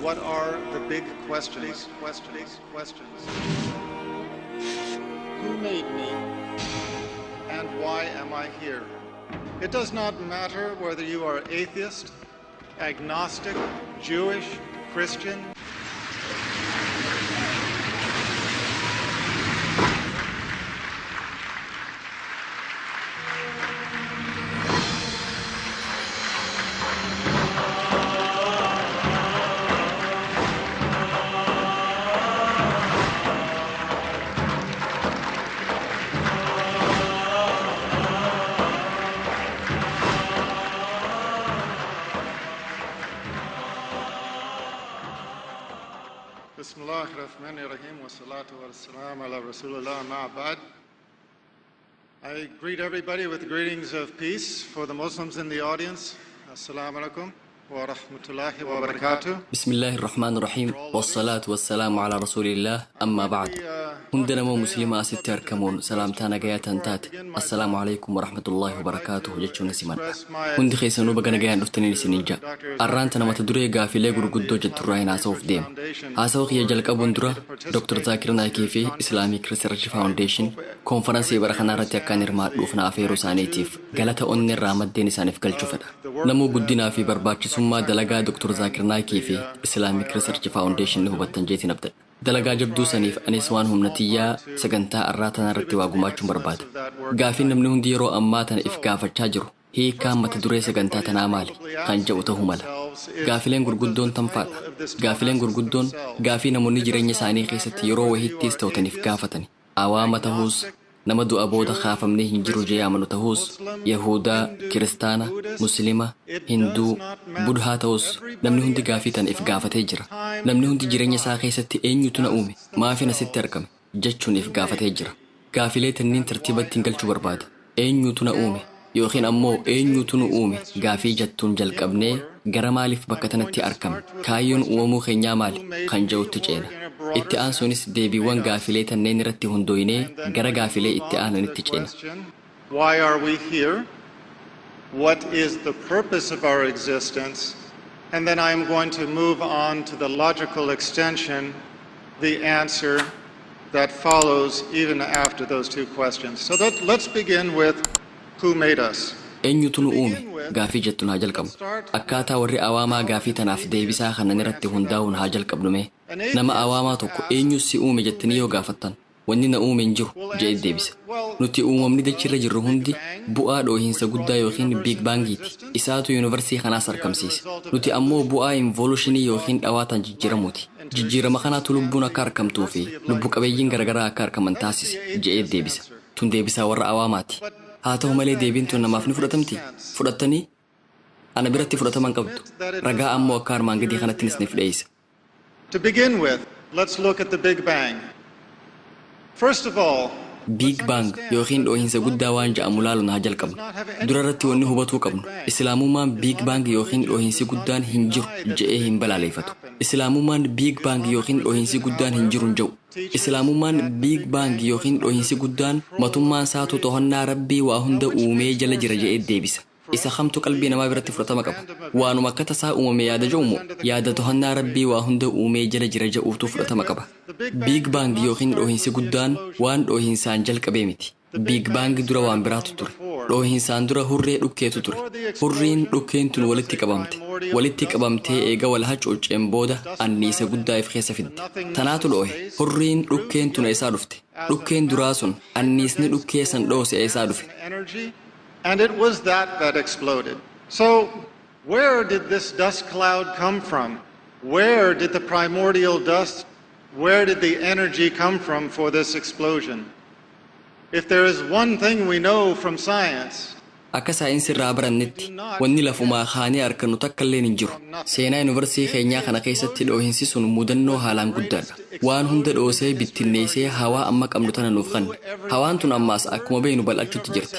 What are the big questions? Who made me? And why am I here? It does not matter whether you are atheist, agnostic, Jewish, Christian. Bismillahirrahmanirrahim wa salatu wa salam ala Rasulullah ma'abad. I greet everybody with greetings of peace. For the Muslims in the audience, assalamu alaikum wa rahmatullahi wa barakatuh. Bismillahirrahmanirrahim wa salatu wa salam ala Rasulillah amma ba'd. Hundana mo muslima asitti arkamuun salaamtaan nagayatan taate assalamu alaikum wa rahmatullahi wa barakatuh jechuun siman hundi keessanuu baga nagayaan dhuftanii isiniin jaa arraanta namata duree gaafilee gurguddoo jetturraa hin haasa'uuf deema haasa'uu kiyya jalqabuun dura Dr. Zakir Naikii fi Islamic Research Foundation konferansii bara kanaa irratti akkaan hirmaadhuuf na afeeruu isaaniitiif galata onnee irraa maddeen isaaniif galchuu fedha namuu guddinaa fi barbaachisummaa dalagaa Dr. Zakir Naikii fi Islamic Research Foundation ni hubattan jeetiin abdadha dalagaa jabduu saniif anis waan humnatiyyaa sagantaa arraatan irratti waa gumaachuun barbaada gaafiin namni hundi yeroo ammaa tana if gaafachaa jiru hiikaan mata duree sagantaa tanaa maali kan jedhu ta'uu mala gaafileen gurguddoon tanfaadha gaafileen gurguddoon gaafii namoonni jireenya isaanii keessatti yeroo wahittiis ta'utaniif gaafatani awaama ta'uus nama du'a booda kaafamnee hin jiru jee amanu ta'uus yahudaa kiristaana muslima hinduu budhaa ta'uus namni hundi gaafii tan if gaafatee jira namni hundi jireenya isaa keessatti eenyutu na uume maafin asitti argame jechuun if gaafatee jira gaafilee tanniin tartiibatti hin galchuu barbaada eenyutu na uume yookiin ammoo eenyutu nu uume gaafii jettuun jalqabnee gara maaliif bakka tanatti argame kaayyoon uumamuu keenyaa maali kan jedhutti ceena itti aansuunis deebiiwwan gaafilee tanneen irratti hundooynee gara gaafilee itti aananitti ceena. Why are we here? What is the purpose of our existence? And then I am going to move on to the logical extension, the answer that follows even after those two questions. So let's begin with who made us? Eenyutu nu uume gaafii jettuun haa jalqabnu akkaataa warri awaamaa gaafii tanaaf deebisaa kanan irratti hundaa'uun haa jalqabnume nama awaamaa tokko eenyu si uume jettanii yoo gaafattan wanni na uume hin jiru jee deebisa nuti uumamni dachirra jirru hundi bu'aa dhoohinsa guddaa yookiin biig baangiiti isaatu yuunivarsiitii kanaas argamsiise nuti ammoo bu'aa involuushinii yookiin dhawaatan jijjiiramuuti jijjiirama kanaatu lubbuun akka argamtuu fi lubbu qabeeyyiin garagaraa akka argaman taasise jee deebisa tun deebisaa warra awaamaati haa ta'u malee deebiin tun namaaf ni fudhatamti fudhattanii ana biratti fudhataman qabdu ragaa ammoo akka armaan gadii kanattinis ni fidheessa. To begin with, let's look at the Big Bang. First of all, Big Bang yookiin dhoohinsa guddaa waan jedhamu laaluun haa jalqabnu dura irratti wanni hubatuu qabnu islaamummaan Big Bang yookiin dhoohinsi guddaan hin jiru je'ee hin balaaleeffatu islaamummaan Big Bang yookiin dhoohinsi guddaan hin jiru hin jedhu islaamummaan Big Bang yookiin dhoohinsi guddaan matummaan saatu to'annaa rabbii waa hunda uumee jala jira je'ee deebisa isa kamtu qalbii namaa biratti fudhatama qaba waanuma akka tasaa uumame yaada jedhumu yaada to'annaa rabbii waa hunda uumee jala jira je'uutu fudhatama qaba Big Bang yookiin dhoohinsi guddaan waan dhoohinsaan jalqabee miti Big Bang dura waan biraatu ture dhoohinsaan dura hurree dhukkeetu ture hurriin dhukkeen tun walitti qabamtee eega wal hacuucceen booda anniisa guddaa if keessa fidde tanaatu dhoohe hurriin dhukkeen tun eessaa dhufte dhukkeen duraa sun anniisni dhukkee san dhoose eessaa dhufe and it was that exploded. So where did this dust cloud come from? Where did the primordial dust, where did the energy come from for this explosion? If there is one thing we know from science, akka saayinsii irraa barannetti wanni lafumaa kaanee argannu takka illee hin jiru seenaa yuunivarsiitii keenyaa kana keessatti dhoohinsi sun mudannoo haalaan guddaadha waan hunda dhoosee bittinneessee hawaa amma qabnu tana nuuf kanne hawaan tun ammaas akkuma beeknu bal'achuutti jirti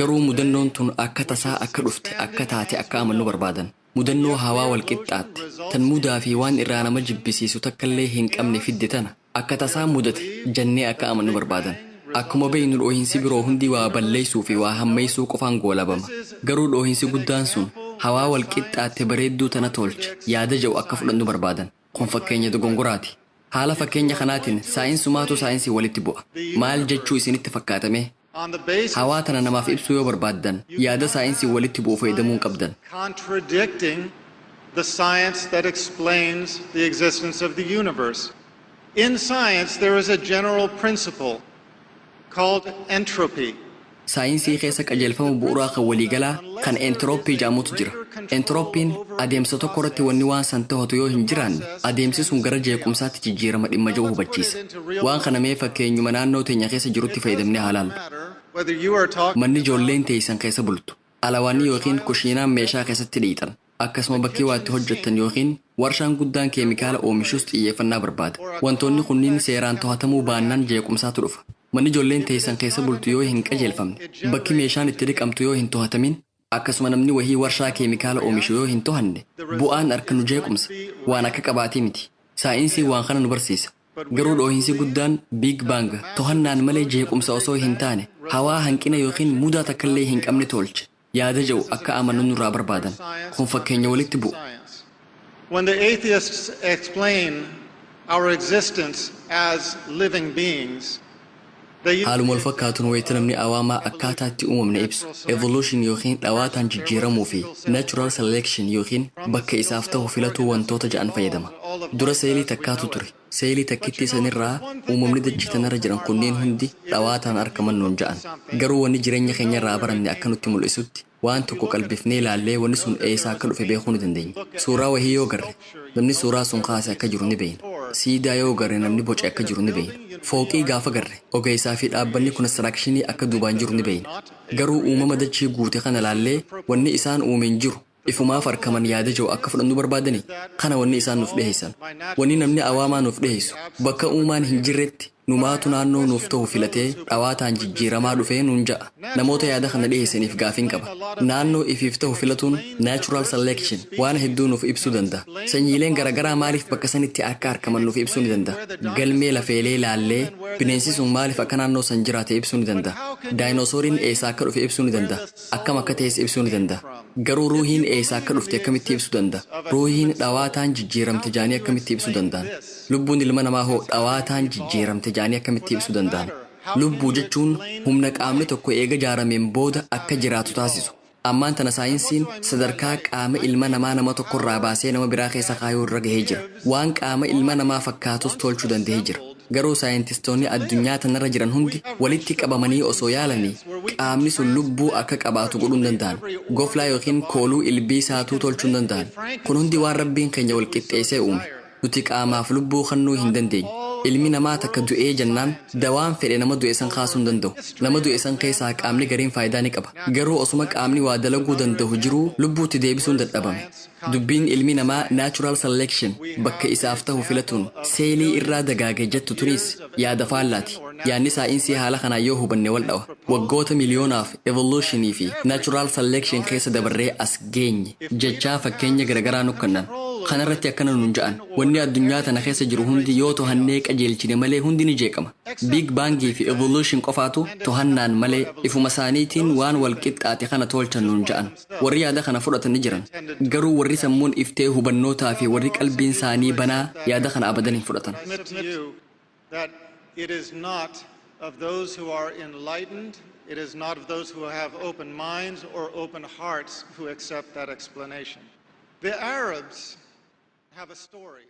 garuu mudannoon tun akka tasaa akka dhufte akka taate akka amannu barbaadan mudannoo hawaa wal qixxaatte tan mudaa fi waan irraa nama jibbisiisu takka illee hin qabne fidde tana akka tasaa mudate jennee akka amannu barbaadan akkuma beeknu dhoohinsi biroo hundi waa balleessuu fi waa hammeessuu qofaan goolabama garuu dhoohinsi guddaan sun hawaa wal qixxaatte bareedduu tana tolche yaada jedhu akka fudhannu barbaadan kun fakkeenya dogongoraati. Haala fakkeenya kanaatiin saayinsumaatu saayinsii walitti bu'a. Maal jechuu isinitti fakkaatame? Hawaa tana namaaf ibsuu yoo barbaaddan yaada saayinsii walitti bu'u fayyadamuu qabdan. Contradicting the science that explains the existence of the universe. In science, there is a general principle called entropy. Saayinsii keessa qajeelfama bu'uuraa kan waliigalaa kan entirooppii jedhamutu jira. Entiroopiin adeemsa tokko irratti wanni waan san ta'u yoo hin jiraanne adeemsi sun gara jeequmsaatti jijjiirama dhimma jiru hubachiisa. Waan kana mee fakkeenyuma naannoo teenya keessa jirutti fayyadamnee haa ilaallu. Manni ijoolleen teessan keessa bultu. Alawaanni yookiin kushiinaan meeshaa keessatti dhiitan. Akkasuma bakkee waa itti hojjettan yookiin warshaan guddaan keemikaala oomishuus xiyyeeffannaa barbaada. Wantoonni kunniin seeraan to'atamuu baannaan jeequmsaatu dhufa. Manni ijoolleen teessan keessa bultu yoo hin qajeelfamne, bakki meeshaan itti dhiqamtu yoo hin to'atamin, akkasuma namni wahii warshaa keemikaala oomishu yoo hin to'anne, bu'aan harka nu jeequmsa. Waan akka qabaatii miti. Saayinsii waan kana nu barsiisa. Garuu dhoohinsi guddaan Big Bang to'annaan malee jeequmsa osoo hin taane, hawaa hanqina yookiin mudaa takkallee hin qabne tolche. Yaada jedhu akka amannu nurraa barbaadan. Kun fakkeenya walitti bu'u. When the atheists explain our existence as living beings, haaluma wal fakkaatuun wayita namni awaamaa akkaataa itti uumamne ibsu evolution yookiin dhawaataan jijjiiramuu fi natural selection yookiin bakka isaaf ta'u filatuu wantoota jedhan fayyadama. Dura seelii takkaatu ture. Seelii takkitti sanirraa uumamni dachii tanarra jiran kunneen hundi dhawaataan argaman nuun jedhan. Garuu wanni jireenya keenya irraa baranne akka nutti mul'isutti waan tokko qalbifnee ilaallee wanni sun eessaa akka dhufe beekuu ni dandeenya. Suuraa wahii yoo garre namni suuraa sun kaase akka jiru ni beekna. Siidaa yoo garre namni boce akka jiru ni beekna. Fooqii gaafa garre ogeessaa fi dhaabbanni konistirakshinii akka duubaan jiru ni beekna. Garuu uumama dachii guute kana ilaallee wanni isaan uumeen jiru ifumaaf argaman yaada jiru akka fudhannu barbaadani. Kana wanni isaan nuuf dhiheessan. Wanni namni awaamaa nuuf dhiheessu bakka uumaan hin jirretti numaatu naannoo nuuf ta'u filatee dhawaataan jijjiiramaa dhufee nuun ja'a. Namoota yaada kana dhiheessaniif gaafiin qaba. Naannoo ifiif ta'u filatuun natural selection waan hedduu nuuf ibsuu danda'a. Sanyiileen garaagaraa maaliif bakka sanitti akka argaman nuuf ibsuu ni danda'a. Galmee lafeelee ilaallee bineensi sun maaliif akka naannoo san jiraate ibsuu ni danda'a. Daayinosooriin eessaa akka dhufe ibsuu ni danda'a. Akkam akka ta'es ibsuu ni danda'a. Garuu ruuhiin eessaa akka dhufte akkamitti ibsuu danda'a. Ruuhiin dhawaataan jijjiiramte jaanii akkamitti ibsuu danda'an. Lubbuun ilma namaa hoo dhawaataan jijjiiramte jaanii akkamitti ibsuu danda'an. Lubbuu jechuun humna qaamni tokko eega jaarameen booda akka jiraatu taasisu. Ammaan tana saayinsiin sadarkaa qaama ilma namaa nama tokkorraa baasee nama biraa keessa kaayuu irra gahee jira. Waan qaama ilma namaa fakkaatus tolchuu danda'ee jira. Garuu saayintistoonni addunyaa tanarra jiran hundi walitti qabamanii osoo yaalanii qaamni sun lubbuu akka qabaatu godhuu hin danda'an. Goflaa yookiin kooluu ilbii saatuu tolchuu hin danda'an. Kun hundi waan rabbiin keenya wal qixxeessee uume. Nuti qaamaaf lubbuu kennuu hin dandeenyu. Ilmi namaa takka du'ee jennaan dawaan fedhe nama du'e san kaasuu hin danda'u. Nama du'e san keessaa qaamni gariin faayidaa ni qaba. Garuu osuma qaamni waa dalaguu danda'u jiruu lubbuutti deebisuun dadhabame. Dubbiin ilmi namaa natural selection bakka isaaf ta'u filatuun seelii irraa dagaage jettu tunis yaada faallaati. Yaadni saayinsii haala kanaan yoo hubanne wal dhawa. Waggoota miliyoonaaf evolutionii fi natural selection keessa dabarree as geenye jechaa fakkeenya garaagaraa nu kennan. Kanarratti akkana nuun ja'an wanni addunyaa tana keessa jiru hundi yoo to'annee qajeelchine malee hundi ni jeeqama. Big Bangii fi evolution qofaatu to'annaan malee ifuma isaaniitiin waan wal qixxaate kana tolchan nuun ja'an. Warri yaada kana fudhatan ni jiran. Garuu warri sammuun iftee hubannootaa fi warri qalbiin isaanii banaa yaada kana abadan hin fudhatan. It is not of those who are enlightened, it is not of those who have open minds or open hearts who accept that explanation. The Arabs have a story.